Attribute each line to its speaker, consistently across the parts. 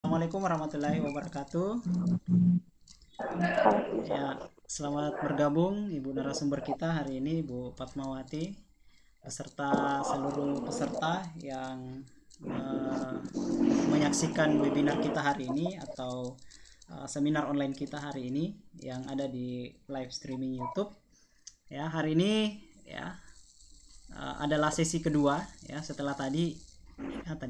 Speaker 1: Assalamualaikum warahmatullahi wabarakatuh. Ya, selamat bergabung Ibu narasumber kita hari ini, Ibu Fatmawati, beserta seluruh peserta yang eh, menyaksikan webinar kita hari ini atau seminar online kita hari ini yang ada di live streaming YouTube. Ya, hari ini ya adalah sesi kedua ya setelah tadi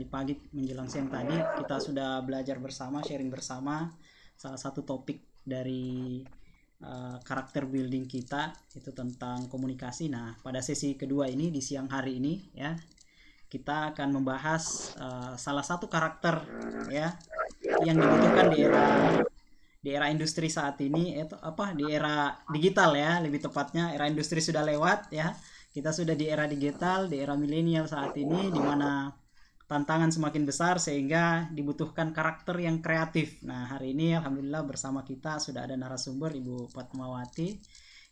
Speaker 1: pagi menjelang siang tadi kita sudah belajar bersama, sharing bersama salah satu topik dari karakter building kita itu tentang komunikasi. Nah, pada sesi kedua ini di siang hari ini ya kita akan membahas salah satu karakter ya yang dibutuhkan di era industri saat ini, itu apa, di era digital ya, lebih tepatnya era industri sudah lewat ya, kita sudah di era digital, di era milenial saat ini, di mana tantangan semakin besar sehingga dibutuhkan karakter yang kreatif. Nah, hari ini alhamdulillah bersama kita sudah ada narasumber Ibu Fatmawati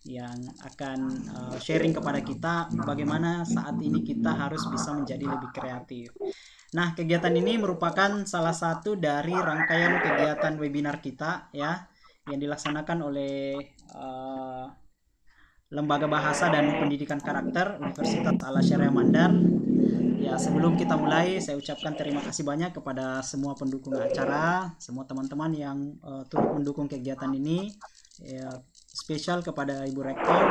Speaker 1: yang akan sharing kepada kita bagaimana saat ini kita harus bisa menjadi lebih kreatif. Nah, kegiatan ini merupakan salah satu dari rangkaian kegiatan webinar kita ya yang dilaksanakan oleh Lembaga Bahasa dan Pendidikan Karakter Universitas Al-Azhar Mandar. Ya, sebelum kita mulai, saya ucapkan terima kasih banyak kepada semua pendukung acara, semua teman-teman yang turut mendukung kegiatan ini. Ya, spesial kepada Ibu Rektor,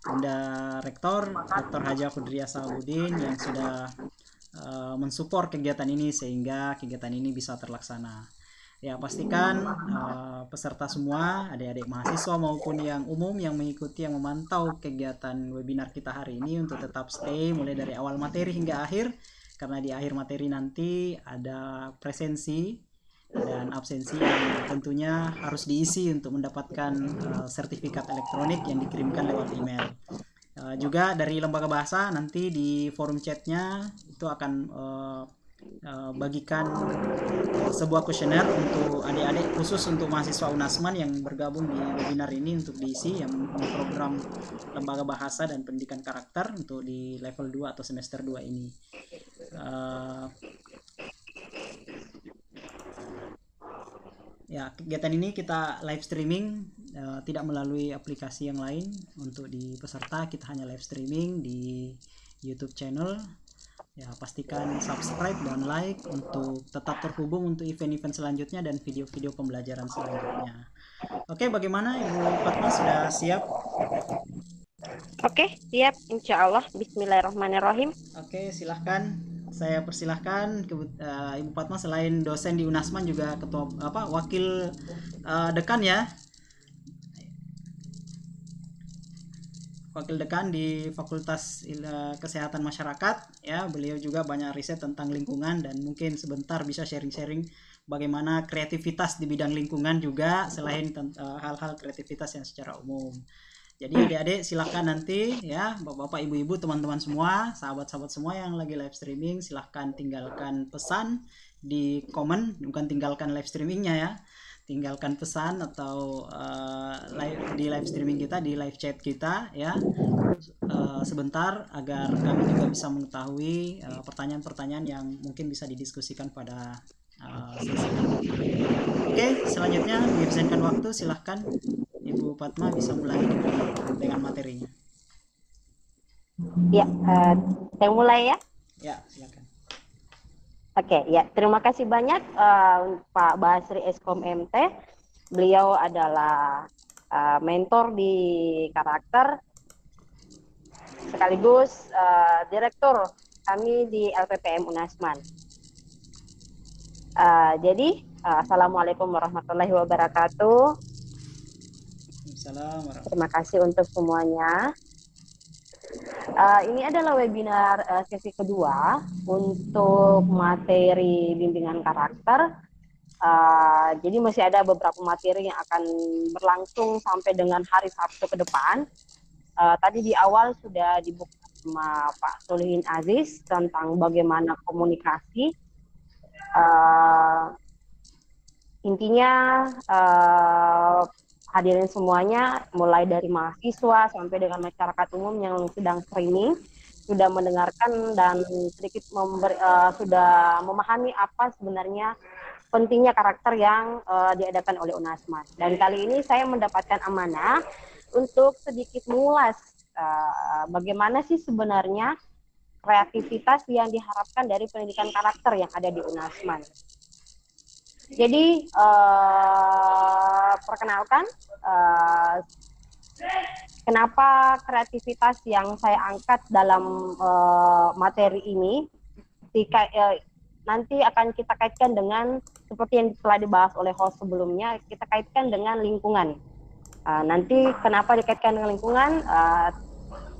Speaker 1: Bunda Rektor, Dr. Haja Kudria Salahuddin yang sudah mensupport kegiatan ini sehingga kegiatan ini bisa terlaksana. Ya, pastikan peserta semua, adik-adik mahasiswa maupun yang umum yang mengikuti, yang memantau kegiatan webinar kita hari ini untuk tetap stay mulai dari awal materi hingga akhir, karena di akhir materi nanti ada presensi dan absensi yang tentunya harus diisi untuk mendapatkan sertifikat elektronik yang dikirimkan lewat email. Juga dari lembaga bahasa nanti di forum chatnya itu akan bagikan sebuah kuesioner untuk adik-adik, khusus untuk mahasiswa UNASMAN yang bergabung di webinar ini untuk diisi yang program lembaga bahasa dan pendidikan karakter untuk di level 2 atau semester 2 ini. Uh, Ya, kegiatan ini kita live streaming, tidak melalui aplikasi yang lain. Untuk di peserta kita hanya live streaming di YouTube channel. Ya, pastikan subscribe dan like untuk tetap terhubung untuk event-event selanjutnya dan video-video pembelajaran selanjutnya. Oke, bagaimana Ibu Fatma, sudah siap?
Speaker 2: Oke, siap. Insya Allah. Bismillahirrahmanirrahim.
Speaker 1: Oke, silahkan. Saya persilahkan Ibu Fatma selain dosen di Unasman juga ketua apa wakil dekan ya, wakil dekan di Fakultas Kesehatan Masyarakat ya. Beliau juga banyak riset tentang lingkungan dan mungkin sebentar bisa sharing-sharing bagaimana kreativitas di bidang lingkungan juga selain hal-hal kreativitas yang secara umum. Jadi adik-adik silahkan nanti ya, bapak-bapak, ibu-ibu, teman-teman semua, sahabat-sahabat semua yang lagi live streaming, silahkan tinggalkan pesan di komen, bukan tinggalkan live streamingnya ya, tinggalkan pesan atau di live streaming kita, di live chat kita ya, sebentar agar kami juga bisa mengetahui pertanyaan-pertanyaan yang mungkin bisa didiskusikan pada sesi ini. Oke, selanjutnya diizinkan waktu, silahkan Ibu Fatma bisa mulai dengan materinya.
Speaker 2: Ya, saya mulai ya.
Speaker 1: Ya, silakan.
Speaker 2: Oke, ya. Terima kasih banyak Pak Basri Eskom MT. Beliau adalah mentor di karakter, sekaligus direktur kami di LPPM Unasman. Jadi, Assalamualaikum warahmatullahi wabarakatuh. Terima kasih untuk semuanya. Ini adalah webinar sesi kedua untuk materi bimbingan karakter. Jadi masih ada beberapa materi yang akan berlangsung sampai dengan hari Sabtu ke depan. Tadi di awal sudah dibuka sama Pak Solihin Aziz tentang bagaimana komunikasi. Intinya hadirin semuanya, mulai dari mahasiswa sampai dengan masyarakat umum yang sedang streaming, sudah mendengarkan dan sedikit sudah memahami apa sebenarnya pentingnya karakter yang diadakan oleh UNASMAN. Dan kali ini saya mendapatkan amanah untuk sedikit mengulas bagaimana sih sebenarnya kreativitas yang diharapkan dari pendidikan karakter yang ada di UNASMAN. Jadi perkenalkan kenapa kreativitas yang saya angkat dalam materi ini nanti akan kita kaitkan dengan seperti yang telah dibahas oleh host sebelumnya, kita kaitkan dengan lingkungan. Nanti kenapa dikaitkan dengan lingkungan,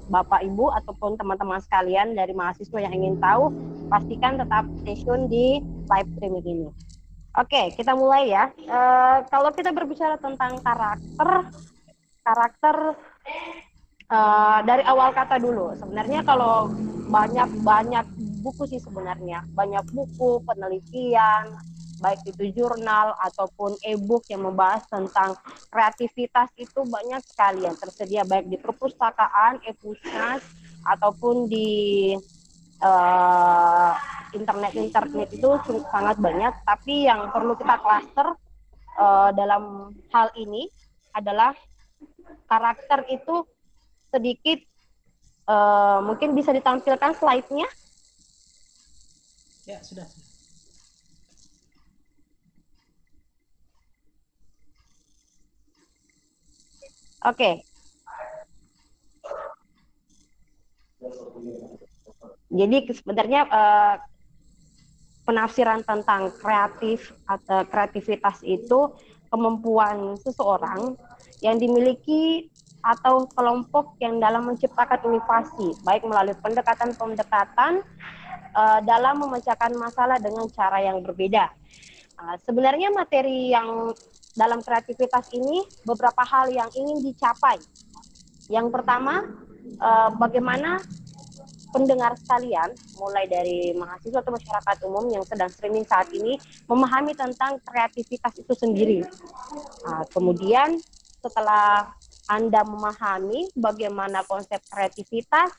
Speaker 2: Bapak Ibu ataupun teman-teman sekalian dari mahasiswa yang ingin tahu, pastikan tetap stay tune di live streaming ini. Oke, kita mulai ya. Kalau kita berbicara tentang karakter dari awal kata dulu. Sebenarnya kalau banyak buku sih sebenarnya, banyak buku penelitian, baik itu jurnal ataupun e-book yang membahas tentang kreativitas itu banyak sekali yang tersedia baik di perpustakaan, e-pusnas ataupun di internet itu sangat banyak. Tapi yang perlu kita klaster dalam hal ini adalah karakter itu sedikit mungkin bisa ditampilkan slide-nya.
Speaker 1: Ya, sudah.
Speaker 2: Oke. Jadi sebenarnya penafsiran tentang kreativitas itu kemampuan seseorang yang dimiliki atau kelompok yang dalam menciptakan inovasi, baik melalui pendekatan-pendekatan dalam memecahkan masalah dengan cara yang berbeda. Sebenarnya materi yang dalam kreativitas ini beberapa hal yang ingin dicapai. Yang pertama, bagaimana pendengar sekalian, mulai dari mahasiswa atau masyarakat umum yang sedang streaming saat ini, memahami tentang kreativitas itu sendiri. Kemudian setelah Anda memahami bagaimana konsep kreativitas,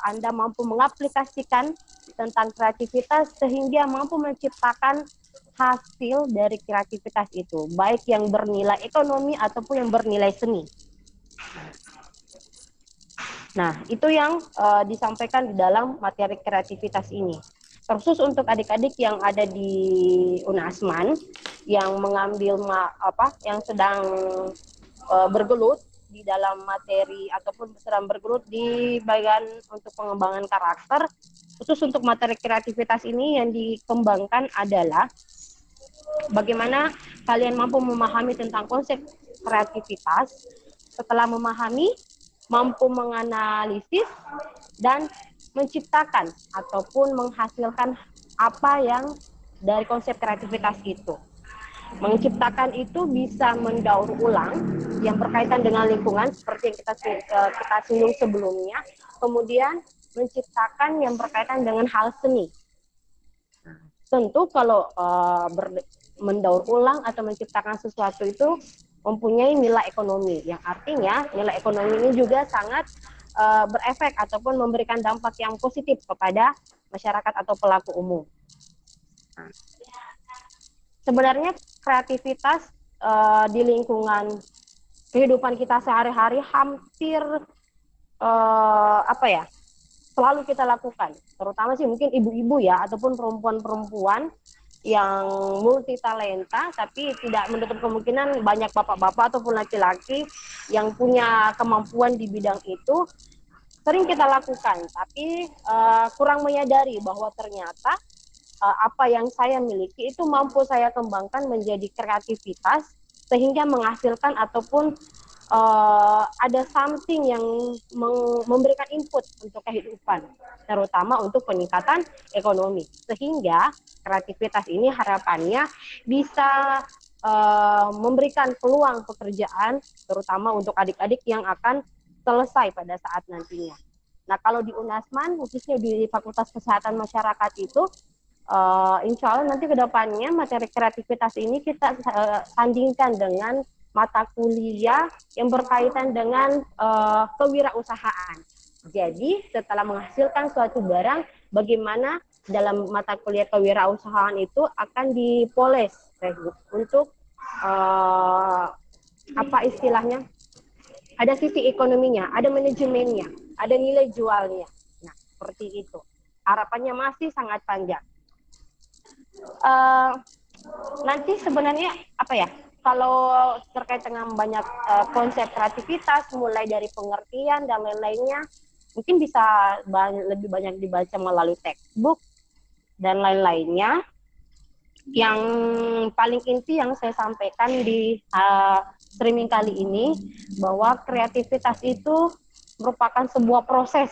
Speaker 2: Anda mampu mengaplikasikan tentang kreativitas sehingga mampu menciptakan hasil dari kreativitas itu, baik yang bernilai ekonomi ataupun yang bernilai seni. Nah, itu yang disampaikan di dalam materi kreativitas ini. Khusus untuk adik-adik yang ada di UNASMAN yang mengambil yang sedang bergelut di dalam materi ataupun sedang bergelut di bagian untuk pengembangan karakter, khusus untuk materi kreativitas ini yang dikembangkan adalah bagaimana kalian mampu memahami tentang konsep kreativitas. Setelah memahami, mampu menganalisis dan menciptakan ataupun menghasilkan apa yang dari konsep kreativitas itu. Menciptakan itu bisa mendaur ulang yang berkaitan dengan lingkungan seperti yang kita singgung sebelumnya. Kemudian menciptakan yang berkaitan dengan hal seni. Tentu kalau mendaur ulang atau menciptakan sesuatu itu mempunyai nilai ekonomi, yang artinya nilai ekonomi ini juga sangat berefek ataupun memberikan dampak yang positif kepada masyarakat atau pelaku umum. Nah, sebenarnya kreativitas di lingkungan kehidupan kita sehari-hari hampir selalu kita lakukan, terutama sih mungkin ibu-ibu ya ataupun perempuan-perempuan yang multi talenta, tapi tidak menutup kemungkinan banyak bapak-bapak ataupun laki-laki yang punya kemampuan di bidang itu sering kita lakukan, tapi kurang menyadari bahwa ternyata apa yang saya miliki itu mampu saya kembangkan menjadi kreativitas sehingga menghasilkan ataupun ada something yang memberikan input untuk kehidupan, terutama untuk peningkatan ekonomi. Sehingga kreativitas ini harapannya bisa memberikan peluang pekerjaan, terutama untuk adik-adik yang akan selesai pada saat nantinya. Nah, kalau di UNASMAN, khususnya di Fakultas Kesehatan Masyarakat itu, insya Allah nanti ke depannya materi kreativitas ini kita sandingkan dengan mata kuliah yang berkaitan dengan kewirausahaan. Jadi setelah menghasilkan suatu barang, bagaimana dalam mata kuliah kewirausahaan itu akan dipoles untuk apa istilahnya, ada sisi ekonominya, ada manajemennya, ada nilai jualnya. Nah, seperti itu. Harapannya masih sangat panjang. Nanti sebenarnya apa ya? Kalau terkait dengan banyak konsep kreativitas, mulai dari pengertian dan lain-lainnya, mungkin bisa lebih banyak dibaca melalui textbook dan lain-lainnya. Yang paling inti yang saya sampaikan di streaming kali ini, bahwa kreativitas itu merupakan sebuah proses.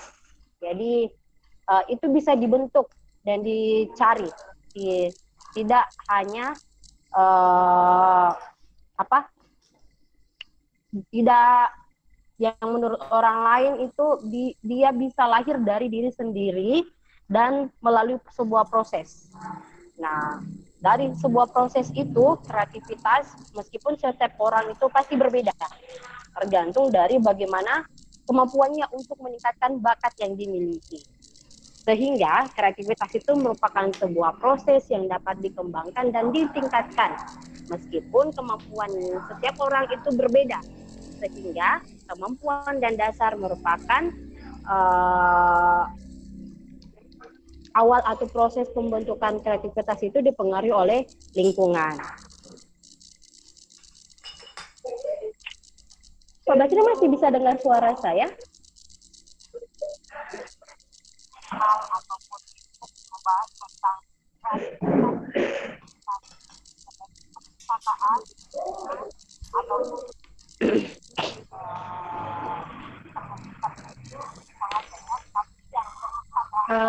Speaker 2: Jadi itu bisa dibentuk dan dicari, tidak hanya tidak yang menurut orang lain itu dia bisa lahir dari diri sendiri dan melalui sebuah proses. Nah, dari sebuah proses itu, kreativitas, meskipun setiap orang itu pasti berbeda, tergantung dari bagaimana kemampuannya untuk meningkatkan bakat yang dimiliki. Sehingga kreativitas itu merupakan sebuah proses yang dapat dikembangkan dan ditingkatkan, meskipun kemampuan setiap orang itu berbeda. Sehingga kemampuan dan dasar merupakan awal atau proses pembentukan kreativitas itu dipengaruhi oleh lingkungan. Pak Basri masih bisa dengar suara saya? Ataupun membahas tentang perkataan atau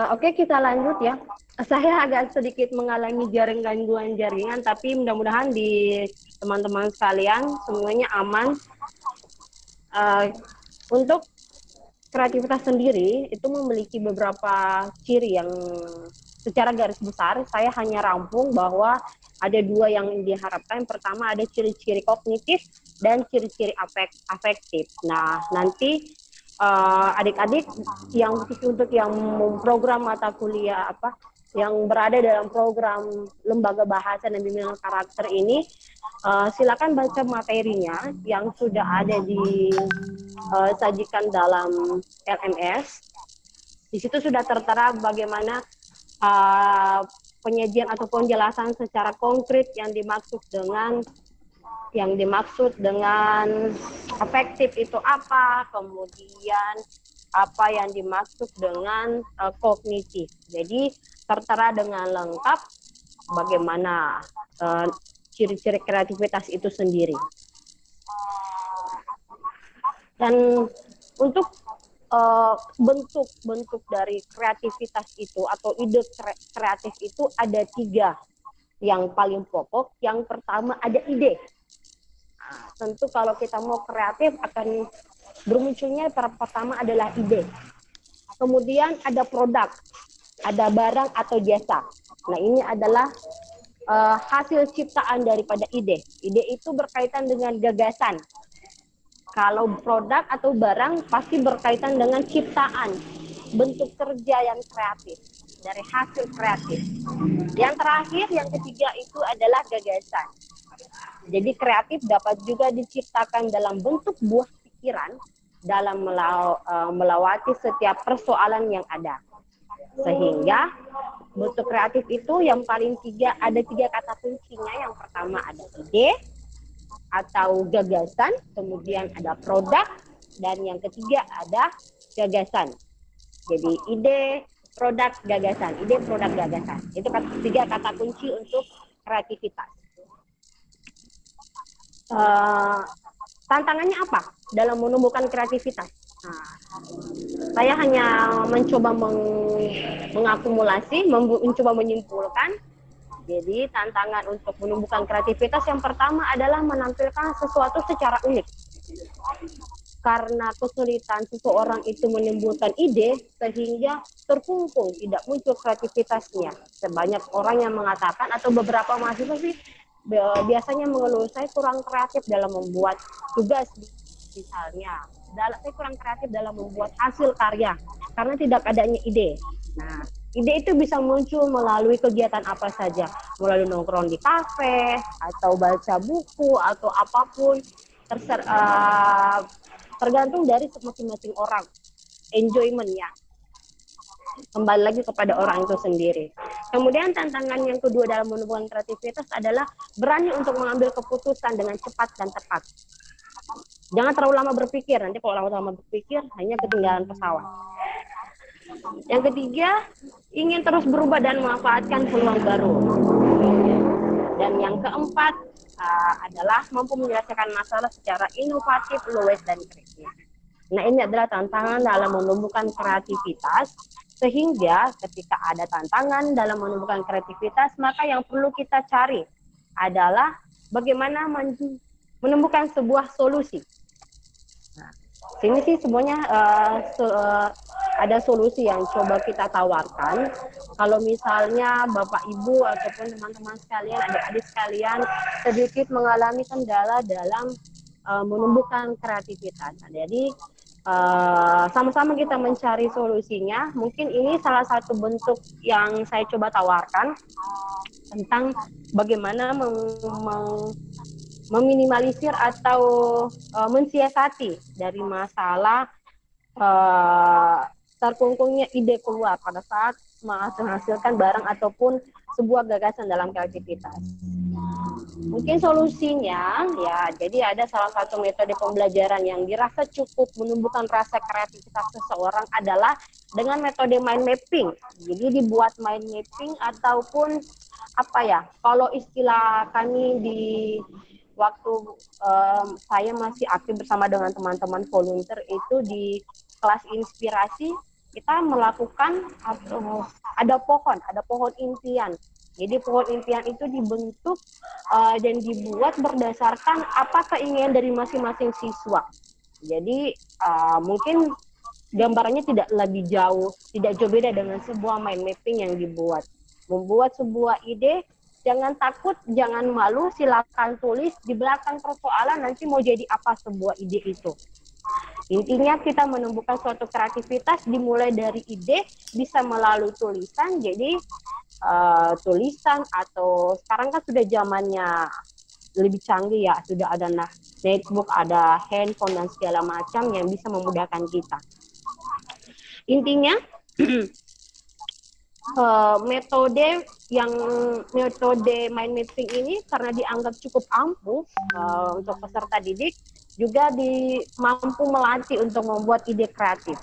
Speaker 2: Oke, kita lanjut ya. Saya agak sedikit mengalami gangguan jaringan, tapi mudah-mudahan di teman-teman sekalian semuanya aman. Untuk kreativitas sendiri itu memiliki beberapa ciri yang secara garis besar saya hanya rampung bahwa ada dua yang diharapkan. Pertama ada ciri-ciri kognitif dan ciri-ciri afektif. Nah, nanti adik-adik yang untuk yang program mata kuliah yang berada dalam program lembaga bahasa dan bimbingan karakter ini, silakan baca materinya yang sudah ada disajikan dalam LMS. Di situ sudah tertera bagaimana penyajian atau penjelasan secara konkret yang dimaksud dengan efektif itu apa, kemudian apa yang dimaksud dengan kognitif. Jadi tertera dengan lengkap bagaimana ciri-ciri kreativitas itu sendiri. Dan untuk bentuk-bentuk dari kreativitas itu atau ide kreatif itu ada 3 yang paling pokok. Yang pertama ada ide. Nah, tentu kalau kita mau kreatif akan bermunculnya pertama adalah ide. Kemudian ada produk, ada barang atau jasa. Nah, ini adalah hasil ciptaan daripada ide. Ide itu berkaitan dengan gagasan. Kalau produk atau barang pasti berkaitan dengan ciptaan, bentuk kerja yang kreatif, dari hasil kreatif. Yang terakhir, yang ketiga itu adalah gagasan. Jadi kreatif dapat juga diciptakan dalam bentuk buah pikiran dalam melewati setiap persoalan yang ada. Sehingga bentuk kreatif itu yang paling ada 3 kata kuncinya. Yang pertama ada ide atau gagasan, kemudian ada produk, dan yang ketiga ada gagasan. Jadi ide, produk, gagasan. Ide, produk, gagasan. Itu 3 kata kunci untuk kreativitas. Tantangannya apa dalam menumbuhkan kreativitas? Nah, saya hanya mencoba mengakumulasi, mencoba menyimpulkan. Jadi tantangan untuk menumbuhkan kreativitas yang pertama adalah menampilkan sesuatu secara unik. Karena kesulitan seseorang itu menimbulkan ide sehingga terkungkung, tidak muncul kreativitasnya. Sebanyak orang yang mengatakan atau beberapa mahasiswa sih biasanya mengeluh, saya kurang kreatif dalam membuat tugas misalnya. Saya kurang kreatif dalam membuat hasil karya karena tidak adanya ide. Nah, Ide itu bisa muncul melalui kegiatan apa saja, melalui nongkrong di kafe, atau baca buku, atau apapun, tergantung dari masing-masing orang, enjoyment-nya. Kembali lagi kepada orang itu sendiri. Kemudian tantangan yang kedua dalam menumbuhkan kreativitas adalah berani untuk mengambil keputusan dengan cepat dan tepat. Jangan terlalu lama berpikir, nanti kalau lama berpikir hanya ketinggalan pesawat. Yang ketiga, ingin terus berubah dan memanfaatkan peluang baru. Dan yang keempat adalah mampu menyelesaikan masalah secara inovatif, luwes, dan kreatif. Nah, ini adalah tantangan dalam menumbuhkan kreativitas, sehingga ketika ada tantangan dalam menumbuhkan kreativitas, maka yang perlu kita cari adalah bagaimana menumbuhkan sebuah solusi. Nah, sini sih semuanya ada solusi yang coba kita tawarkan. Kalau misalnya Bapak Ibu ataupun teman-teman sekalian, adik-adik sekalian sedikit mengalami kendala dalam menumbuhkan kreativitas. Nah, jadi sama-sama kita mencari solusinya. Mungkin ini salah satu bentuk yang saya coba tawarkan tentang bagaimana meminimalisir atau mensiasati dari masalah terkungkungnya ide keluar pada saat menghasilkan barang ataupun sebuah gagasan dalam kreativitas. Mungkin solusinya ya, jadi ada salah satu metode pembelajaran yang dirasa cukup menumbuhkan rasa kreativitas seseorang adalah dengan metode mind mapping. Jadi dibuat mind mapping ataupun apa ya, kalau istilah kami di waktu saya masih aktif bersama dengan teman-teman volunteer itu di kelas inspirasi, kita melakukan ada pohon impian. Jadi pohon impian itu dibentuk dan dibuat berdasarkan apa keinginan dari masing-masing siswa. Jadi mungkin gambarannya tidak lebih jauh, tidak jauh beda dengan sebuah mind mapping yang dibuat. Membuat sebuah ide, jangan takut, jangan malu, silakan tulis di belakang persoalan nanti mau jadi apa sebuah ide itu. Intinya kita menumbuhkan suatu kreativitas dimulai dari ide, bisa melalui tulisan. Jadi tulisan atau sekarang kan sudah zamannya lebih canggih ya, sudah ada notebook, ada handphone dan segala macam yang bisa memudahkan kita. Intinya metode mind mapping ini karena dianggap cukup ampuh untuk peserta didik, juga mampu melatih untuk membuat ide kreatif.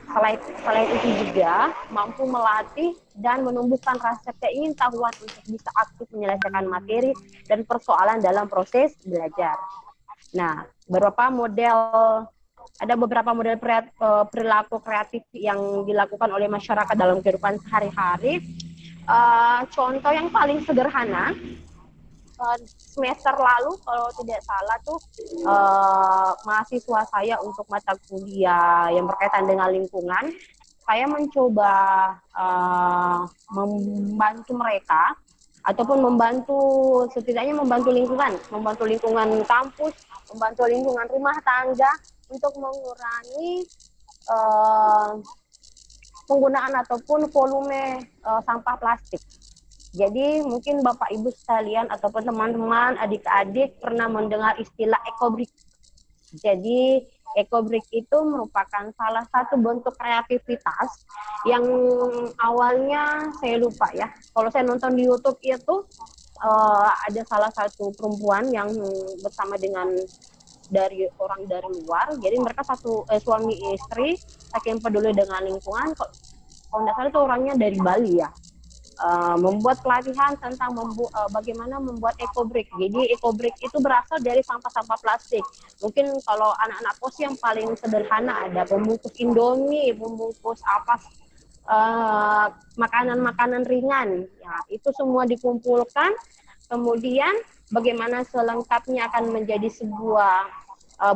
Speaker 2: Selain itu juga mampu melatih dan menumbuhkan rasa keingintahuan untuk bisa aktif menyelesaikan materi dan persoalan dalam proses belajar. Nah, ada beberapa model perilaku kreatif yang dilakukan oleh masyarakat dalam kehidupan sehari-hari. Contoh yang paling sederhana, semester lalu kalau tidak salah tuh mahasiswa saya untuk mata kuliah yang berkaitan dengan lingkungan, saya mencoba membantu mereka ataupun setidaknya membantu lingkungan kampus, membantu lingkungan rumah tangga untuk mengurangi penggunaan ataupun volume sampah plastik. Jadi mungkin Bapak Ibu sekalian ataupun teman-teman adik-adik pernah mendengar istilah ekobrik. Jadi ekobrik itu merupakan salah satu bentuk kreativitas yang awalnya saya lupa ya. Kalau saya nonton di YouTube itu ada salah satu perempuan yang bersama dengan orang dari luar. Jadi mereka suami istri saking peduli dengan lingkungan. Kalau tidak salah itu orangnya dari Bali ya. Membuat pelatihan tentang bagaimana membuat ekobrik. Jadi ekobrik itu berasal dari sampah-sampah plastik. Mungkin kalau anak-anak kos yang paling sederhana ada pembungkus Indomie, pembungkus makanan-makanan ringan. Ya, itu semua dikumpulkan. Kemudian bagaimana selengkapnya akan menjadi sebuah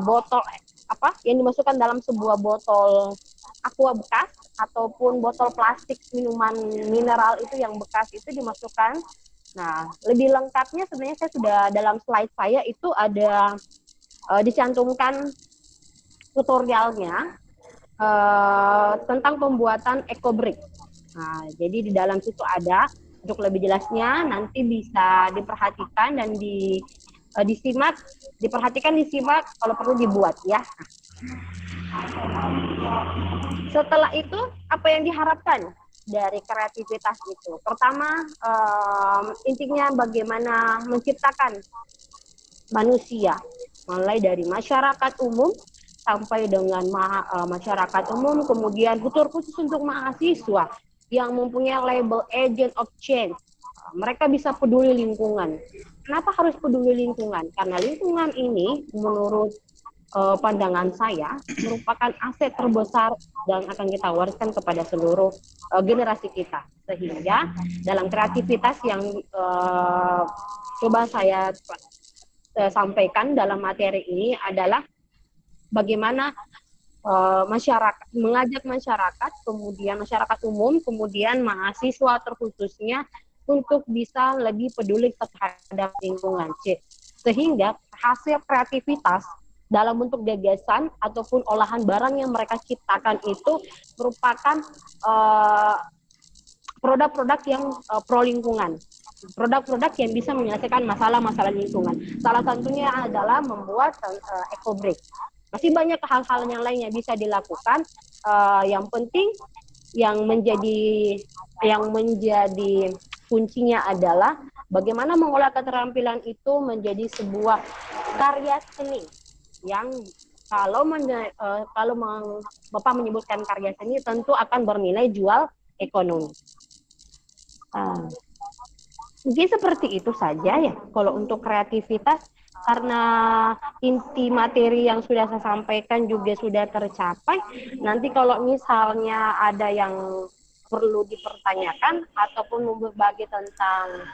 Speaker 2: botol yang dimasukkan dalam sebuah botol aqua bekas ataupun botol plastik minuman mineral itu yang bekas itu dimasukkan. Nah, lebih lengkapnya sebenarnya saya sudah dalam slide saya itu ada dicantumkan tutorialnya tentang pembuatan ekobrik. Nah, jadi di dalam situ ada, untuk lebih jelasnya nanti bisa diperhatikan dan disimak, diperhatikan, disimak, kalau perlu dibuat ya. Setelah itu apa yang diharapkan dari kreativitas itu? Pertama, intinya bagaimana menciptakan manusia, mulai dari masyarakat umum sampai dengan masyarakat umum, kemudian khusus untuk mahasiswa yang mempunyai label agent of change. Mereka bisa peduli lingkungan. Kenapa harus peduli lingkungan? Karena lingkungan ini menurut pandangan saya merupakan aset terbesar dan akan kita wariskan kepada seluruh generasi kita. Sehingga dalam kreativitas yang coba saya sampaikan dalam materi ini adalah bagaimana masyarakat, mengajak masyarakat, kemudian masyarakat umum, kemudian mahasiswa terkhususnya untuk bisa lebih peduli terhadap lingkungan. Sehingga hasil kreativitas dalam bentuk gagasan ataupun olahan barang yang mereka ciptakan itu merupakan produk-produk yang pro lingkungan, produk-produk yang bisa menyelesaikan masalah-masalah lingkungan. Salah satunya adalah membuat eco break. Masih banyak hal-hal yang lain yang bisa dilakukan. Yang penting yang menjadi kuncinya adalah bagaimana mengolah keterampilan itu menjadi sebuah karya seni yang kalau Bapak menyebutkan karya seni tentu akan bernilai jual ekonomi. Mungkin seperti itu saja ya kalau untuk kreativitas, karena inti materi yang sudah saya sampaikan juga sudah tercapai. Nanti kalau misalnya ada yang perlu dipertanyakan ataupun berbagi tentang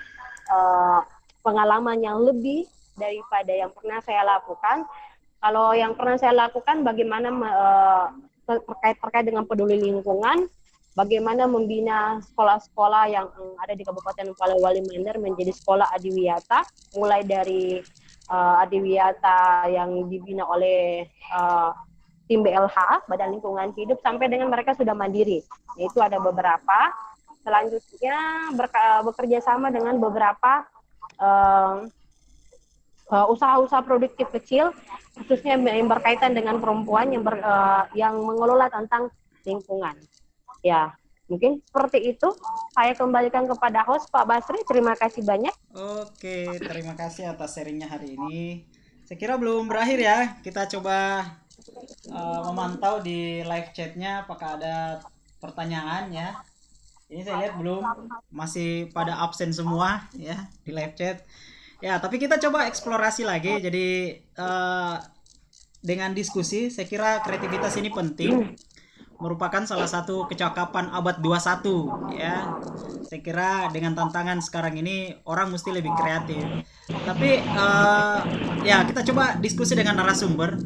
Speaker 2: pengalaman yang lebih daripada yang pernah saya lakukan. Kalau yang pernah saya lakukan bagaimana terkait dengan peduli lingkungan, bagaimana membina sekolah-sekolah yang ada di Kabupaten Polewali Mandar menjadi sekolah adiwiyata, mulai dari adiwiyata yang dibina oleh tim BLH, Badan Lingkungan Hidup, sampai dengan mereka sudah mandiri. Itu ada beberapa. Selanjutnya bekerja sama dengan beberapa usaha-usaha produktif kecil, khususnya yang berkaitan dengan perempuan yang mengelola tentang lingkungan. Ya, mungkin seperti itu. Saya kembalikan kepada host Pak Basri. Terima kasih banyak.
Speaker 1: Oke, terima kasih atas sharingnya hari ini. Saya kira belum berakhir ya. Kita coba memantau di live chatnya apakah ada pertanyaan ya. Ini saya lihat belum, masih pada absen semua ya di live chat. Ya, tapi kita coba eksplorasi lagi. Jadi dengan diskusi, saya kira kreativitas ini penting, merupakan salah satu kecakapan abad 21 ya. Saya kira dengan tantangan sekarang ini orang mesti lebih kreatif. Tapi ya kita coba diskusi dengan narasumber.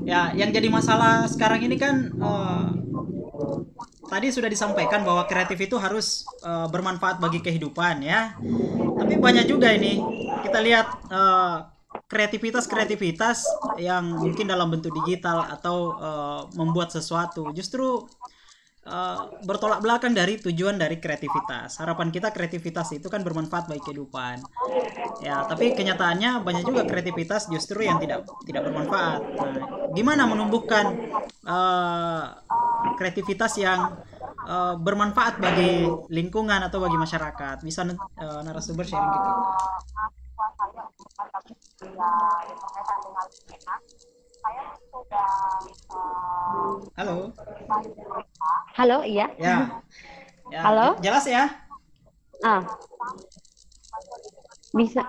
Speaker 1: Ya, yang jadi masalah sekarang ini kan tadi sudah disampaikan bahwa kreatif itu harus bermanfaat bagi kehidupan ya. Tapi banyak juga ini kita lihat kreativitas yang mungkin dalam bentuk digital atau membuat sesuatu justru bertolak belakang dari tujuan dari kreativitas. Harapan kita kreativitas itu kan bermanfaat bagi kehidupan. Ya, tapi kenyataannya banyak juga kreativitas justru yang tidak bermanfaat. Nah, gimana menumbuhkan kreativitas yang bermanfaat bagi lingkungan atau bagi masyarakat? Bisa narasumber sharing ke kita. Halo.
Speaker 2: Halo, iya.
Speaker 1: Ya. Ya,
Speaker 2: Halo.
Speaker 1: Jelas ya?
Speaker 2: Bisa.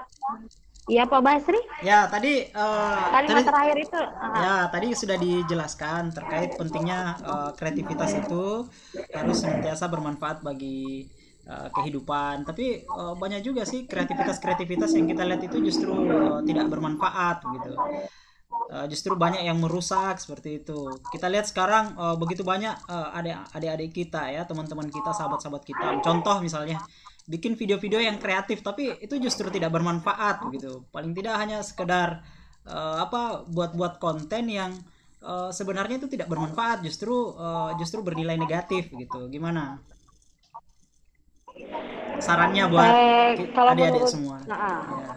Speaker 2: Iya Pak Basri.
Speaker 1: Ya, tadi
Speaker 2: Kalimat terakhir itu.
Speaker 1: Ya, tadi sudah dijelaskan terkait pentingnya kreativitas itu harus senantiasa bermanfaat bagi kehidupan. Tapi banyak juga sih kreativitas yang kita lihat itu justru tidak bermanfaat gitu. Justru banyak yang merusak seperti itu. Kita lihat sekarang begitu banyak adik-adik kita ya, teman-teman kita, sahabat-sahabat kita. Contoh misalnya bikin video-video yang kreatif tapi itu justru tidak bermanfaat gitu. Paling tidak hanya sekedar buat konten yang sebenarnya itu tidak bermanfaat, justru bernilai negatif gitu. Gimana? sarannya buat
Speaker 2: Kalau
Speaker 1: adik-adik
Speaker 2: menurut,
Speaker 1: semua.
Speaker 2: nah,
Speaker 1: Ya,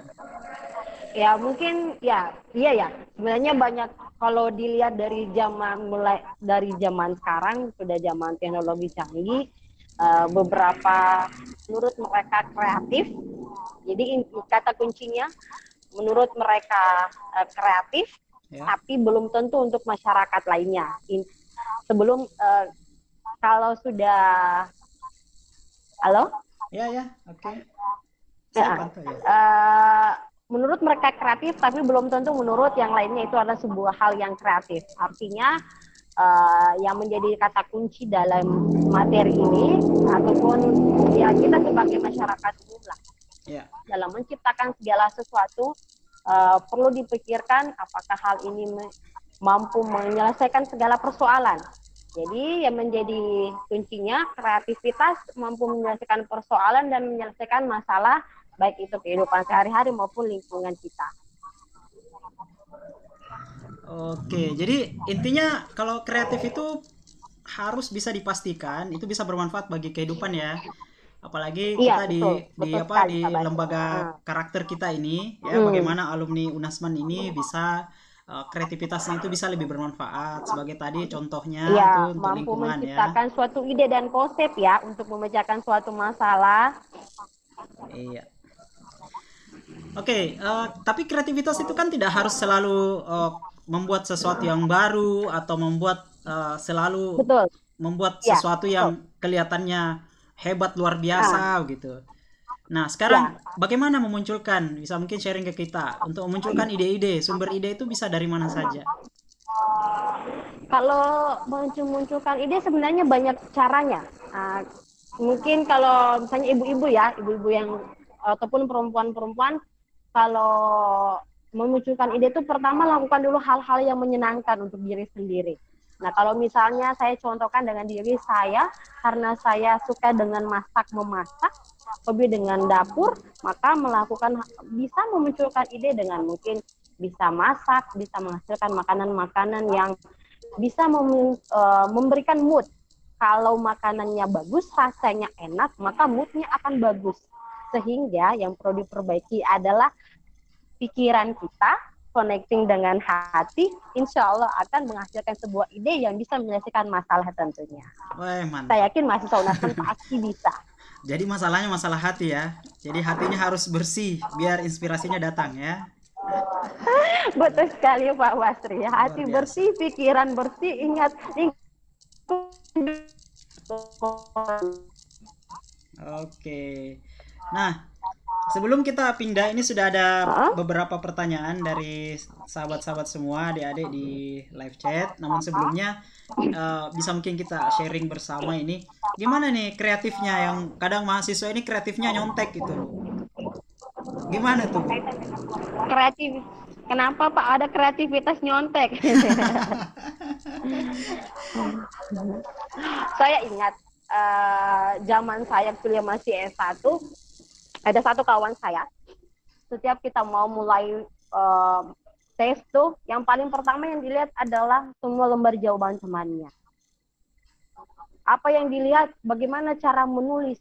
Speaker 2: ya mungkin ya iya ya sebenarnya banyak kalau dilihat dari zaman mulai dari zaman sekarang sudah zaman teknologi canggih, beberapa menurut mereka kreatif, jadi kata kuncinya menurut mereka kreatif,
Speaker 1: ya,
Speaker 2: tapi belum tentu untuk masyarakat lainnya. Sebelum kalau sudah, halo.
Speaker 1: ya, ya, oke. Saya
Speaker 2: Ya,
Speaker 1: pantau ya.
Speaker 2: menurut mereka kreatif, tapi belum tentu menurut yang lainnya itu adalah sebuah hal yang kreatif. Artinya, yang menjadi kata kunci dalam materi ini, ataupun ya kita sebagai masyarakat umum lah,
Speaker 1: Ya,
Speaker 2: dalam menciptakan segala sesuatu, perlu dipikirkan apakah hal ini mampu menyelesaikan segala persoalan. Jadi yang menjadi kuncinya kreativitas mampu menyelesaikan persoalan dan menyelesaikan masalah baik itu kehidupan sehari-hari maupun lingkungan kita.
Speaker 1: oke. Jadi intinya kalau kreatif itu harus bisa dipastikan itu bisa bermanfaat bagi kehidupan ya. Apalagi
Speaker 2: Iya,
Speaker 1: kita
Speaker 2: betul.
Speaker 1: di
Speaker 2: Betul
Speaker 1: apa
Speaker 2: sekali Pak
Speaker 1: di
Speaker 2: Bas.
Speaker 1: lembaga karakter kita ini ya,
Speaker 2: Hmm.
Speaker 1: bagaimana alumni Unasman ini bisa kreativitasnya itu bisa lebih bermanfaat sebagai tadi contohnya
Speaker 2: Iya,
Speaker 1: itu untuk
Speaker 2: mampu
Speaker 1: lingkungan ya.
Speaker 2: menciptakan suatu ide dan konsep ya untuk memecahkan suatu masalah.
Speaker 1: Iya. Oke, tapi kreativitas itu kan tidak harus selalu membuat sesuatu yang baru atau membuat selalu
Speaker 2: Betul.
Speaker 1: membuat
Speaker 2: Ya,
Speaker 1: sesuatu
Speaker 2: betul.
Speaker 1: yang kelihatannya hebat luar
Speaker 2: Ah,
Speaker 1: biasa gitu. Nah, sekarang
Speaker 2: ya.
Speaker 1: bagaimana memunculkan? Bisa mungkin sharing ke kita untuk memunculkan ide-ide, sumber ide itu bisa dari mana saja?
Speaker 2: Kalau munculkan ide sebenarnya banyak caranya. Nah, mungkin kalau misalnya ibu-ibu ya, ibu-ibu yang ataupun perempuan-perempuan, kalau memunculkan ide itu pertama lakukan dulu hal-hal yang menyenangkan untuk diri sendiri. Nah, kalau misalnya saya contohkan dengan diri saya, karena saya suka dengan masak-memasak, hobi dengan dapur, maka bisa memunculkan ide dengan mungkin bisa masak, bisa menghasilkan makanan-makanan yang bisa memberikan mood. Kalau makanannya bagus, rasanya enak, maka moodnya akan bagus. Sehingga yang perlu diperbaiki adalah pikiran kita, connecting dengan hati, insya Allah akan menghasilkan sebuah ide yang bisa menyelesaikan masalah tentunya.
Speaker 1: Wah,
Speaker 2: Saya
Speaker 1: mantap.
Speaker 2: yakin mahasiswa UNASM pasti bisa.
Speaker 1: Jadi masalahnya masalah hati ya. Jadi hatinya harus bersih biar inspirasinya datang ya.
Speaker 2: Betul sekali Pak Wasri.
Speaker 1: Luar
Speaker 2: Hati
Speaker 1: biasa.
Speaker 2: bersih, pikiran bersih, ingat.
Speaker 1: Oke. Nah, sebelum kita pindah, ini sudah ada beberapa pertanyaan dari sahabat-sahabat semua, adik-adik di live chat. Namun sebelumnya, bisa mungkin kita sharing bersama ini. Gimana nih kreatifnya yang kadang mahasiswa ini kreatifnya nyontek gitu loh. Gimana tuh, Bu?
Speaker 2: Kreatif. Kenapa Pak ada kreativitas nyontek? Saya ingat zaman saya kuliah masih S1, ada satu kawan saya. Setiap kita mau mulai tes tuh, yang paling pertama yang dilihat adalah semua lembar jawaban temannya. Apa yang dilihat? Bagaimana cara menulis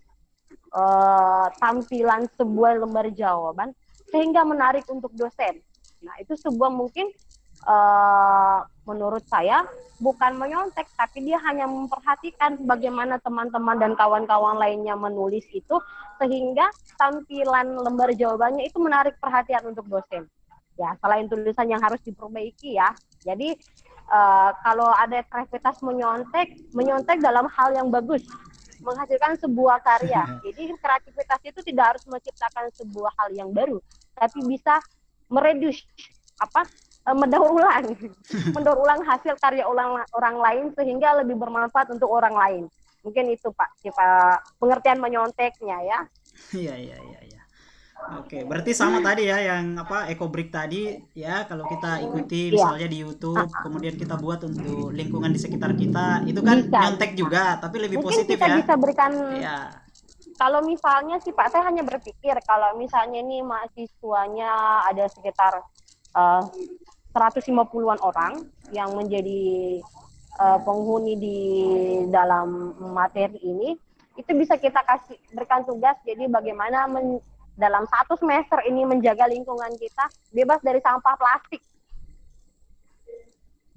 Speaker 2: tampilan sebuah lembar jawaban sehingga menarik untuk dosen. Nah, itu sebuah mungkin menurut saya bukan menyontek, tapi dia hanya memperhatikan bagaimana teman-teman dan kawan-kawan lainnya menulis itu sehingga tampilan lembar jawabannya itu menarik perhatian untuk dosen. Ya, selain tulisan yang harus diperbaiki ya. Jadi kalau ada kreativitas menyontek dalam hal yang bagus, menghasilkan sebuah karya. Jadi kreativitas itu tidak harus menciptakan sebuah hal yang baru, tapi bisa mereduce mendaur ulang hasil karya orang lain sehingga lebih bermanfaat untuk orang lain. Mungkin itu Pak, pengertian menyonteknya ya.
Speaker 1: Iya, iya, iya, iya. Oke, berarti sama tadi ya yang apa ekobrik tadi ya, kalau kita ikuti
Speaker 2: Iya,
Speaker 1: misalnya di YouTube, kemudian kita buat untuk lingkungan di sekitar kita, itu kan nyontek
Speaker 2: bisa.
Speaker 1: juga, tapi lebih
Speaker 2: Mungkin
Speaker 1: positif
Speaker 2: kita
Speaker 1: ya.
Speaker 2: bisa berikan,
Speaker 1: Ya,
Speaker 2: kalau misalnya sih Pak, saya hanya berpikir kalau misalnya ini mahasiswanya ada sekitar 150-an orang yang menjadi penghuni di dalam materi ini, itu bisa kita berikan tugas. Jadi bagaimana dalam 1 semester ini menjaga lingkungan kita bebas dari sampah plastik.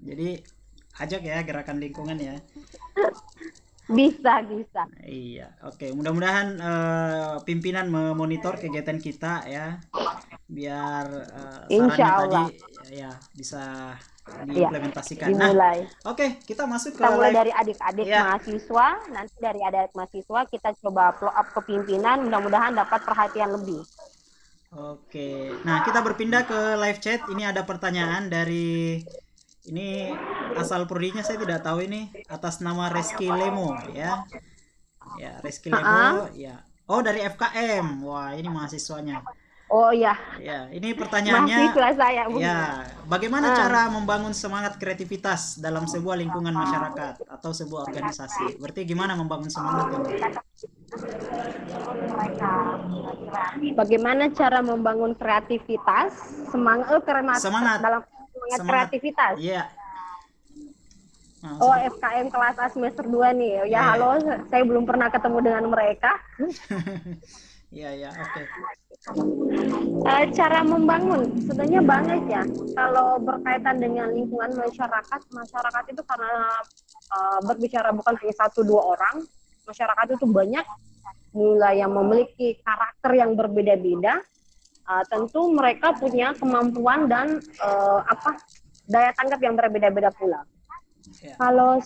Speaker 1: Jadi ajak ya gerakan lingkungan ya.
Speaker 2: Bisa.
Speaker 1: Iya, oke. Mudah-mudahan pimpinan memonitor kegiatan kita ya, biar
Speaker 2: Insya
Speaker 1: sarannya tadi
Speaker 2: Allah.
Speaker 1: ya bisa
Speaker 2: Ya,
Speaker 1: diimplementasikan. Nah,
Speaker 2: dimulai.
Speaker 1: oke, kita masuk ke
Speaker 2: Kita mulai
Speaker 1: live.
Speaker 2: dari adik-adik
Speaker 1: Ya,
Speaker 2: mahasiswa, nanti dari adik-adik mahasiswa kita coba follow up ke pimpinan, mudah-mudahan dapat perhatian lebih.
Speaker 1: oke. Nah, kita berpindah ke live chat. Ini ada pertanyaan dari ini asal prodinya saya tidak tahu ini, atas nama Reski Lemo ya. Ya, Reski Lemo ya. Oh, dari FKM. Wah, ini mahasiswanya.
Speaker 2: Oh ya,
Speaker 1: Ya, ini pertanyaannya.
Speaker 2: mahasiswa saya.
Speaker 1: Ya, bagaimana cara membangun semangat kreativitas dalam sebuah lingkungan masyarakat atau sebuah organisasi? Berarti gimana membangun semangat ini?
Speaker 2: Bagaimana cara membangun kreativitas, semangat
Speaker 1: Semangat.
Speaker 2: dalam semangat kreativitas?
Speaker 1: Iya.
Speaker 2: Oh, FKM kelas A semester 2 nih. Ya, halo, saya belum pernah ketemu dengan mereka.
Speaker 1: Iya, oke.
Speaker 2: Cara membangun sebenarnya banyak ya. Kalau berkaitan dengan lingkungan masyarakat itu karena berbicara bukan hanya 1-2 orang, masyarakat itu banyak, mulai yang memiliki karakter yang berbeda-beda. Tentu mereka punya kemampuan dan daya tanggap yang berbeda-beda pula. Kalau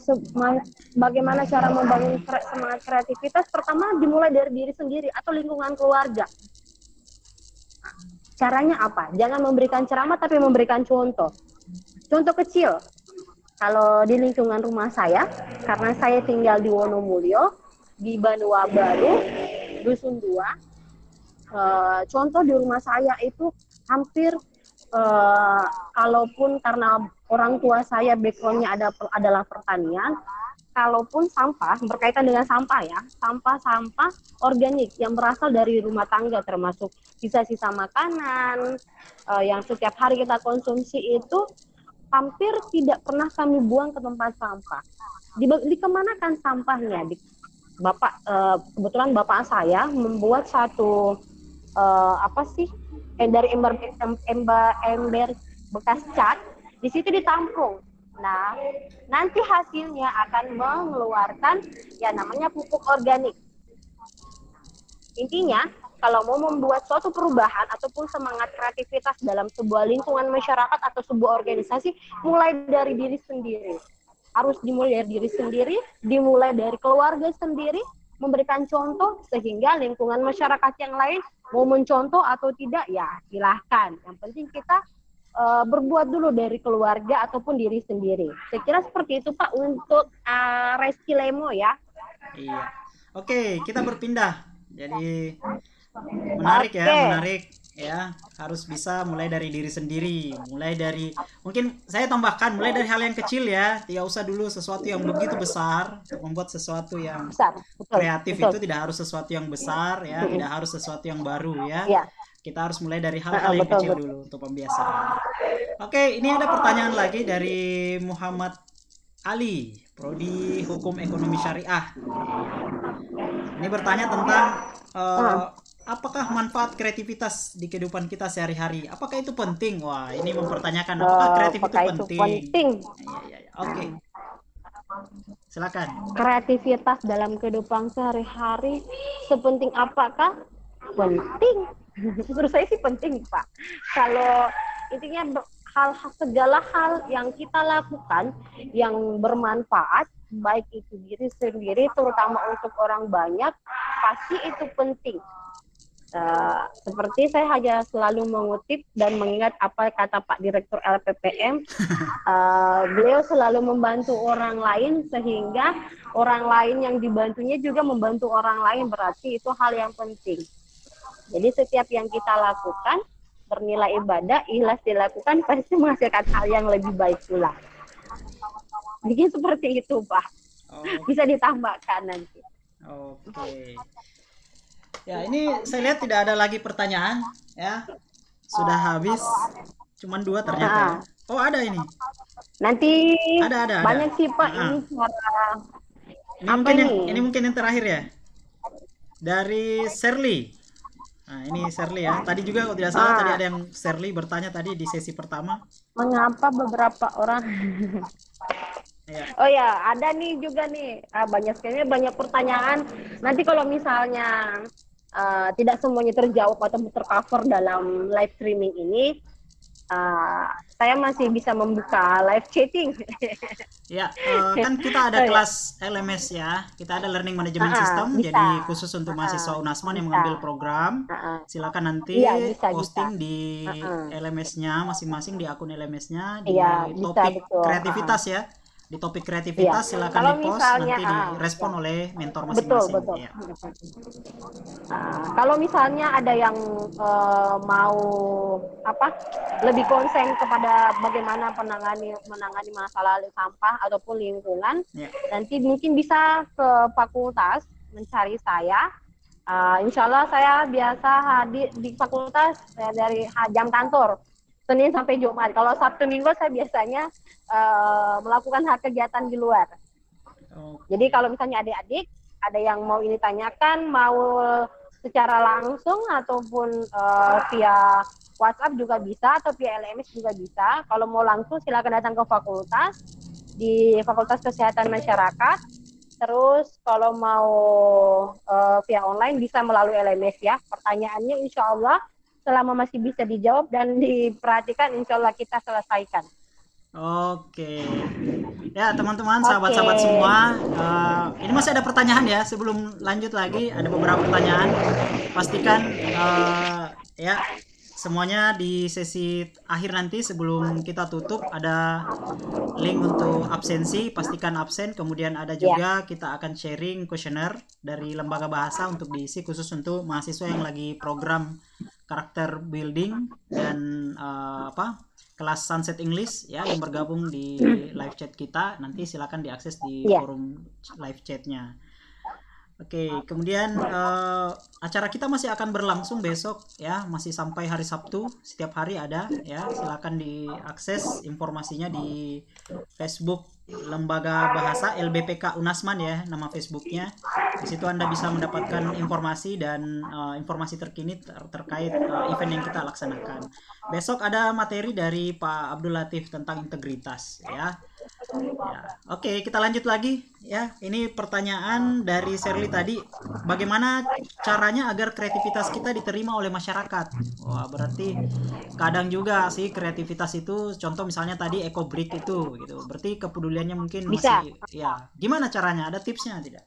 Speaker 2: bagaimana cara membangun semangat kreativitas, pertama dimulai dari diri sendiri atau lingkungan keluarga. Caranya apa? Jangan memberikan ceramah tapi memberikan contoh. Contoh kecil. Kalau di lingkungan rumah saya, karena saya tinggal di Wonomulyo, di Banua Baru, Dusun 2, contoh di rumah saya itu hampir kalaupun karena orang tua saya backgroundnya adalah pertanian, kalaupun sampah berkaitan dengan sampah ya, sampah organik yang berasal dari rumah tangga, termasuk sisa-sisa makanan yang setiap hari kita konsumsi itu hampir tidak pernah kami buang ke tempat sampah. Dikemanakan sampahnya? Kebetulan bapak saya membuat satu dari ember bekas cat, di situ ditampung. Nah, nanti hasilnya akan mengeluarkan ya namanya pupuk organik. Intinya, kalau mau membuat suatu perubahan ataupun semangat kreativitas dalam sebuah lingkungan masyarakat atau sebuah organisasi, mulai dari diri sendiri. Harus dimulai dari diri sendiri, dimulai dari keluarga sendiri, memberikan contoh sehingga lingkungan masyarakat yang lain mau mencontoh atau tidak ya silahkan. Yang penting kita berbuat dulu dari keluarga ataupun diri sendiri. Saya kira seperti itu Pak untuk Reski Lemo ya.
Speaker 1: Iya. Oke, kita berpindah. Jadi menarik ya. Harus bisa mulai dari diri sendiri. Mulai dari, mungkin saya tambahkan, mulai dari hal yang kecil ya. Tidak usah dulu sesuatu yang begitu besar. Untuk membuat sesuatu yang kreatif itu tidak harus sesuatu yang besar ya. Tidak harus sesuatu yang baru ya. Kita harus mulai dari hal-hal yang kecil dulu untuk pembiasaan. Oke, ini ada pertanyaan lagi dari Muhammad Ali, Prodi Hukum Ekonomi Syariah. Ini bertanya tentang apakah manfaat kreativitas di kehidupan kita sehari-hari? Apakah itu penting? Wah, ini mempertanyakan apakah kreativitas itu penting? Iya. Oke. Silakan.
Speaker 2: Kreativitas dalam kehidupan sehari-hari sepenting apakah? Penting. Menurut saya sih penting Pak. Kalau intinya segala hal yang kita lakukan yang bermanfaat, baik itu diri sendiri terutama untuk orang banyak, pasti itu penting. Seperti saya hanya selalu mengutip dan mengingat apa kata Pak Direktur LPPM, beliau selalu membantu orang lain sehingga orang lain yang dibantunya juga membantu orang lain, berarti itu hal yang penting. Jadi setiap yang kita lakukan bernilai ibadah, ikhlas dilakukan pasti menghasilkan hal yang lebih baik pula. Jadi seperti itu Pak. Bisa ditambahkan nanti.
Speaker 1: Oke. Ya, ini saya lihat tidak ada lagi pertanyaan ya. Sudah habis. Cuman 2 ternyata. Oh, ada ini.
Speaker 2: Nanti
Speaker 1: ada.
Speaker 2: Banyak sih Pak ini suara.
Speaker 1: Ini mungkin yang terakhir ya. dari Shirley. Nah, ini Shirley ya. Tadi juga kalau tidak salah tadi ada yang Shirley bertanya tadi di sesi pertama.
Speaker 2: Mengapa beberapa orang
Speaker 1: Ya.
Speaker 2: Oh ya, ada nih juga nih banyak pertanyaan. Nanti kalau misalnya tidak semuanya terjawab atau tercover dalam live streaming ini, saya masih bisa membuka live chatting.
Speaker 1: Ya, kan kita ada kelas LMS ya. Kita ada Learning Management System.
Speaker 2: Bisa.
Speaker 1: Jadi khusus untuk mahasiswa UNASMAN yang mengambil program. Silakan nanti
Speaker 2: Iya,
Speaker 1: posting di LMS-nya masing-masing, di akun LMS-nya, di
Speaker 2: Iya,
Speaker 1: topik
Speaker 2: betul.
Speaker 1: kreativitas ya. Di topik kreativitas silakan
Speaker 2: Kalau
Speaker 1: di-post,
Speaker 2: misalnya,
Speaker 1: nanti direspon oleh mentor
Speaker 2: betul,
Speaker 1: masing-masing.
Speaker 2: betul.
Speaker 1: Ya.
Speaker 2: Kalau misalnya ada yang mau lebih konsen kepada bagaimana menangani masalah sampah ataupun lingkungan,
Speaker 1: Ya.
Speaker 2: nanti mungkin bisa ke fakultas mencari saya. Insya Allah saya biasa hadir di fakultas dari jam kantor Senin sampai Jumat. Kalau Sabtu Minggu saya biasanya melakukan hal kegiatan di luar. Jadi kalau misalnya adik-adik ada yang mau ini tanyakan, mau secara langsung ataupun via WhatsApp juga bisa, atau via LMS juga bisa. Kalau mau langsung silakan datang ke fakultas, di Fakultas Kesehatan Masyarakat. Terus kalau mau via online bisa melalui LMS ya. Pertanyaannya insya Allah selama masih bisa dijawab dan diperhatikan, insya Allah kita selesaikan.
Speaker 1: Oke. Ya, teman-teman, sahabat-sahabat semua, ini masih ada pertanyaan ya. Sebelum lanjut lagi, ada beberapa pertanyaan. Pastikan ya semuanya di sesi akhir nanti sebelum kita tutup ada link untuk absensi, pastikan absen. Kemudian ada juga kita akan sharing kuesioner dari Lembaga Bahasa untuk diisi khusus untuk mahasiswa yang lagi program karakter building dan kelas Sunset English ya, yang bergabung di live chat kita. Nanti silakan diakses di forum live chatnya. Oke, kemudian acara kita masih akan berlangsung besok ya, masih sampai hari Sabtu, setiap hari ada ya. Silakan diakses informasinya di Facebook Lembaga Bahasa LBPK Unasman ya, nama Facebooknya. Di situ Anda bisa mendapatkan informasi dan informasi terkini terkait event yang kita laksanakan. Besok ada materi dari Pak Abdul Latif tentang integritas ya. Ya, oke, kita lanjut lagi ya. Ini pertanyaan dari Shirley tadi, bagaimana caranya agar kreativitas kita diterima oleh masyarakat? Wah, berarti kadang juga sih kreativitas itu, contoh misalnya tadi eco brick itu gitu. Berarti kepeduliannya mungkin masih ya. Gimana caranya? Ada tipsnya tidak?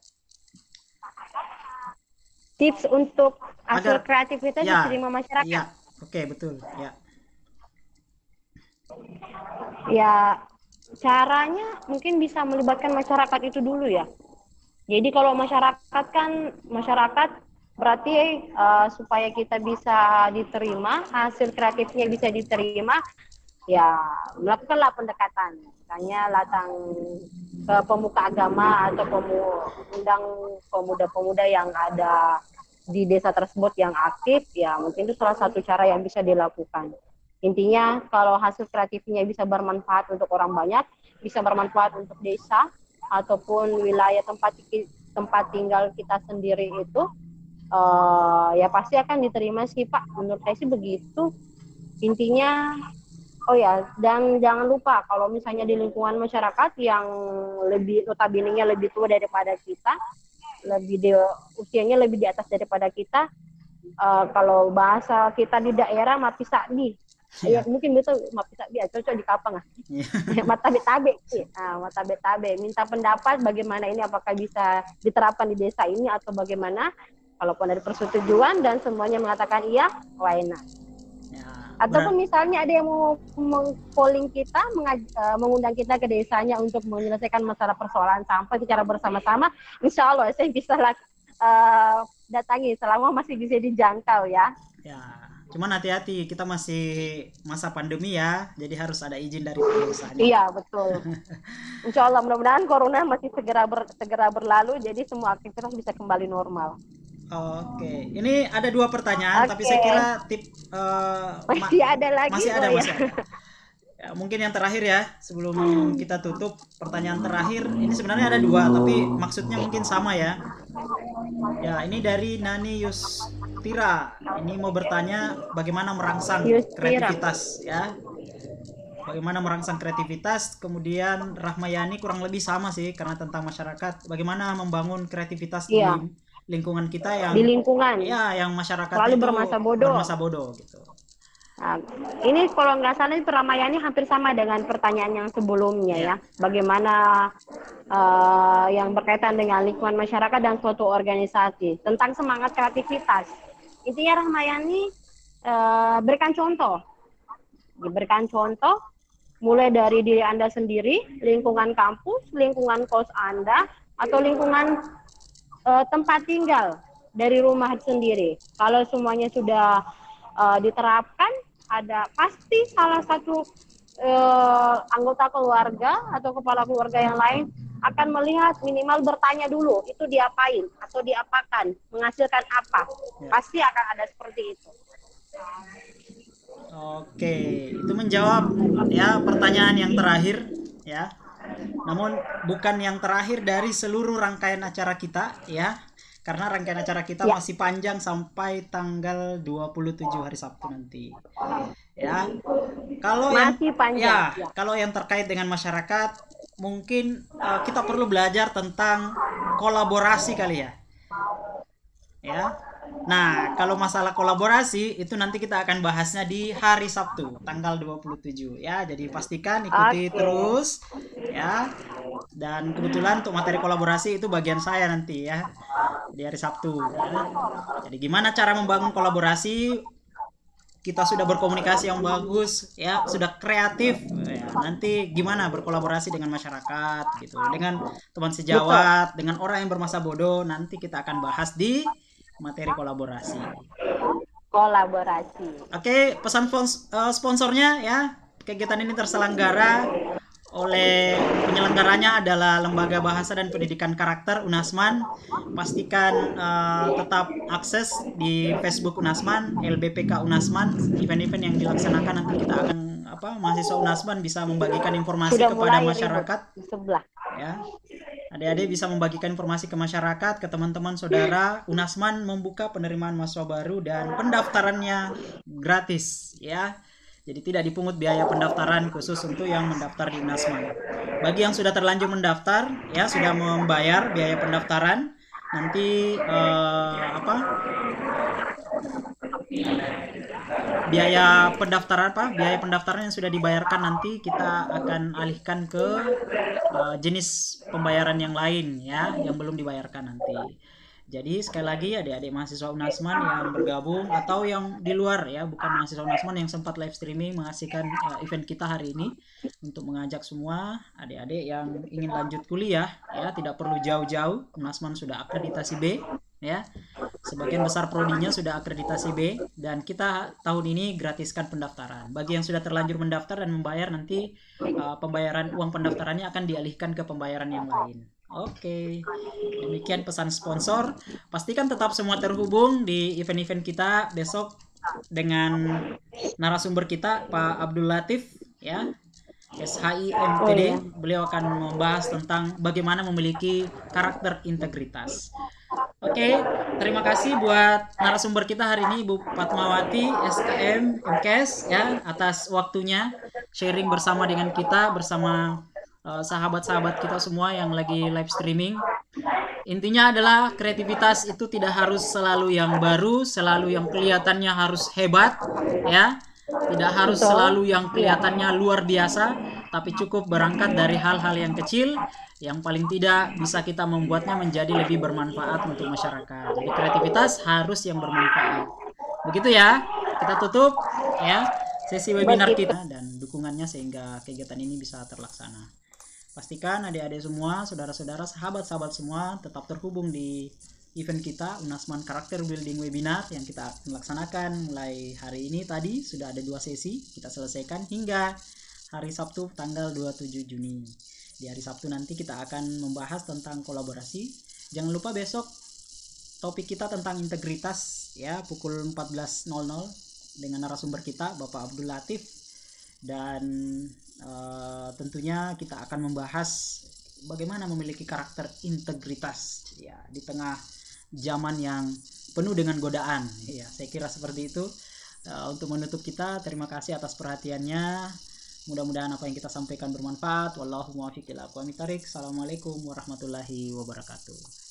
Speaker 2: Tips untuk hasil kreativitas diterima masyarakat.
Speaker 1: Ya, oke, betul. Ya.
Speaker 2: Ya, caranya mungkin bisa melibatkan masyarakat itu dulu ya. Jadi kalau masyarakat berarti supaya kita bisa diterima, hasil kreatifnya bisa diterima, ya melakukanlah pendekatan. Misalnya datang ke pemuka agama atau undang pemuda-pemuda yang ada di desa tersebut yang aktif, ya mungkin itu salah satu cara yang bisa dilakukan. Intinya kalau hasil kreatifnya bisa bermanfaat untuk orang banyak, bisa bermanfaat untuk desa ataupun wilayah tempat tinggal kita sendiri itu, ya pasti akan diterima sih Pak. Menurut saya sih begitu. Intinya, oh ya, dan jangan lupa kalau misalnya di lingkungan masyarakat yang notabene-nya lebih tua daripada kita, usianya lebih di atas daripada kita, kalau bahasa kita di daerah mati sakdi. Ya mungkin betul mapi cocok di kapang matabe-tabe matabe-tabe minta pendapat bagaimana ini, apakah bisa diterapkan di desa ini atau bagaimana. Kalaupun ada persetujuan dan semuanya mengatakan iya, why not? Ataupun misalnya ada yang mau calling kita, mengundang kita ke desanya untuk menyelesaikan masalah persoalan sampah secara bersama-sama, insya Allah saya bisa datangi selama masih bisa dijangkau ya.
Speaker 1: Cuman hati-hati, kita masih masa pandemi ya, jadi harus ada izin dari perusahaan.
Speaker 2: Iya, betul. Insya Allah mudah-mudahan corona masih segera berlalu, jadi semua aktivitas bisa kembali normal.
Speaker 1: Oke, ini ada 2 pertanyaan, tapi saya kira
Speaker 2: masih ada lagi.
Speaker 1: Masih ada. Ya, mungkin yang terakhir ya, sebelum kita tutup, pertanyaan terakhir ini sebenarnya ada 2, tapi maksudnya mungkin sama ya. Ya, ini dari Nani Yustira. Ini mau bertanya bagaimana merangsang
Speaker 2: Yustira.
Speaker 1: kreativitas ya. Bagaimana merangsang kreativitas. Kemudian Rahmayani kurang lebih sama sih karena tentang masyarakat. Bagaimana membangun kreativitas
Speaker 2: Iya,
Speaker 1: di lingkungan kita
Speaker 2: di
Speaker 1: yang
Speaker 2: lingkungan
Speaker 1: ya yang masyarakatnya
Speaker 2: selalu
Speaker 1: itu
Speaker 2: bermasa bodoh.
Speaker 1: bermasa bodoh gitu.
Speaker 2: Nah, ini kalau nggak salah itu Ramayani hampir sama dengan pertanyaan yang sebelumnya
Speaker 1: Iya.
Speaker 2: ya. Bagaimana yang berkaitan dengan lingkungan masyarakat dan suatu organisasi tentang semangat kreativitas. Intinya Ramayani berikan contoh, diberikan contoh mulai dari diri Anda sendiri, lingkungan kampus, lingkungan kos Anda, atau lingkungan tempat tinggal dari rumah sendiri. Kalau semuanya sudah diterapkan, ada pasti salah satu anggota keluarga atau kepala keluarga yang lain akan melihat, minimal bertanya dulu itu diapain atau diapakan, menghasilkan apa.
Speaker 1: Ya.
Speaker 2: Pasti akan ada seperti itu.
Speaker 1: Oke, itu menjawab ya pertanyaan yang terakhir ya. Namun bukan yang terakhir dari seluruh rangkaian acara kita ya. Karena rangkaian acara kita
Speaker 2: Ya,
Speaker 1: masih panjang sampai tanggal 27 hari Sabtu nanti. Ya. Kalau yang
Speaker 2: masih panjang.
Speaker 1: ya,
Speaker 2: Ya.
Speaker 1: kalau yang terkait dengan masyarakat mungkin kita perlu belajar tentang kolaborasi kali ya. Ya. Nah, kalau masalah kolaborasi itu nanti kita akan bahasnya di hari Sabtu, tanggal 27 ya. Jadi pastikan ikuti
Speaker 2: Oke.
Speaker 1: terus ya. Dan kebetulan untuk materi kolaborasi itu bagian saya nanti ya di hari Sabtu ya. Jadi gimana cara membangun kolaborasi? Kita sudah berkomunikasi yang bagus ya, sudah kreatif ya. Nanti gimana berkolaborasi dengan masyarakat gitu, dengan teman
Speaker 2: Betul.
Speaker 1: sejawat, dengan orang yang bermasa bodoh, nanti kita akan bahas di materi kolaborasi.
Speaker 2: Kolaborasi.
Speaker 1: Oke, pesan sponsornya ya. Kegiatan ini terselenggara oleh penyelenggaranya adalah Lembaga Bahasa dan Pendidikan Karakter Unasman. Pastikan tetap akses di Facebook Unasman, LBPK Unasman. Event-event yang dilaksanakan nanti kita akan mahasiswa Unasman bisa membagikan informasi
Speaker 2: Sudah
Speaker 1: kepada
Speaker 2: mulai ribut
Speaker 1: masyarakat
Speaker 2: di sebelah.
Speaker 1: ya. Adik-adik bisa membagikan informasi ke masyarakat, ke teman-teman saudara. Unasman membuka penerimaan mahasiswa baru dan pendaftarannya gratis ya. Jadi tidak dipungut biaya pendaftaran khusus untuk yang mendaftar di Unasman. Bagi yang sudah terlanjur mendaftar ya, sudah membayar biaya pendaftaran, nanti biaya pendaftaran yang sudah dibayarkan nanti kita akan alihkan ke jenis pembayaran yang lain ya, yang belum dibayarkan nanti. Jadi sekali lagi adik-adik mahasiswa Unasman yang bergabung atau yang di luar ya, bukan mahasiswa Unasman yang sempat live streaming mengaksikan event kita hari ini, untuk mengajak semua adik-adik yang ingin lanjut kuliah ya, tidak perlu jauh-jauh. Unasman sudah akreditasi B ya. Sebagian besar prodinya sudah akreditasi B dan kita tahun ini gratiskan pendaftaran. Bagi yang sudah terlanjur mendaftar dan membayar, nanti pembayaran uang pendaftarannya akan dialihkan ke pembayaran yang lain. Oke, demikian pesan sponsor. Pastikan tetap semua terhubung di event-event kita besok dengan narasumber kita Pak Abdul Latif ya, SHIMTD. Beliau akan membahas tentang bagaimana memiliki karakter integritas. Oke, terima kasih buat narasumber kita hari ini Ibu Fatmawati SKM MKes ya, atas waktunya sharing bersama dengan kita, bersama sahabat-sahabat kita semua yang lagi live streaming. Intinya adalah kreativitas itu tidak harus selalu yang baru, selalu yang kelihatannya harus hebat ya. Tidak harus selalu yang kelihatannya luar biasa, tapi cukup berangkat dari hal-hal yang kecil yang paling tidak bisa kita membuatnya menjadi lebih bermanfaat untuk masyarakat. Jadi kreativitas harus yang bermanfaat. Begitu ya. Kita tutup ya sesi webinar kita dan dukungannya sehingga kegiatan ini bisa terlaksana. Pastikan adik-adik semua, saudara-saudara, sahabat-sahabat semua tetap terhubung di event kita Unasman Karakter Building Webinar yang kita laksanakan mulai hari ini. Tadi sudah ada 2 sesi kita selesaikan hingga hari Sabtu tanggal 27 Juni. Di hari Sabtu nanti kita akan membahas tentang kolaborasi. Jangan lupa besok topik kita tentang integritas ya, pukul 14.00 dengan narasumber kita Bapak Abdul Latif. Dan tentunya kita akan membahas bagaimana memiliki karakter integritas ya di tengah zaman yang penuh dengan godaan. Ya, saya kira seperti itu. Untuk menutup kita, terima kasih atas perhatiannya. Mudah-mudahan apa yang kita sampaikan bermanfaat. Wallahu muwaffiq ila aqwamit thoriq. Assalamualaikum warahmatullahi wabarakatuh.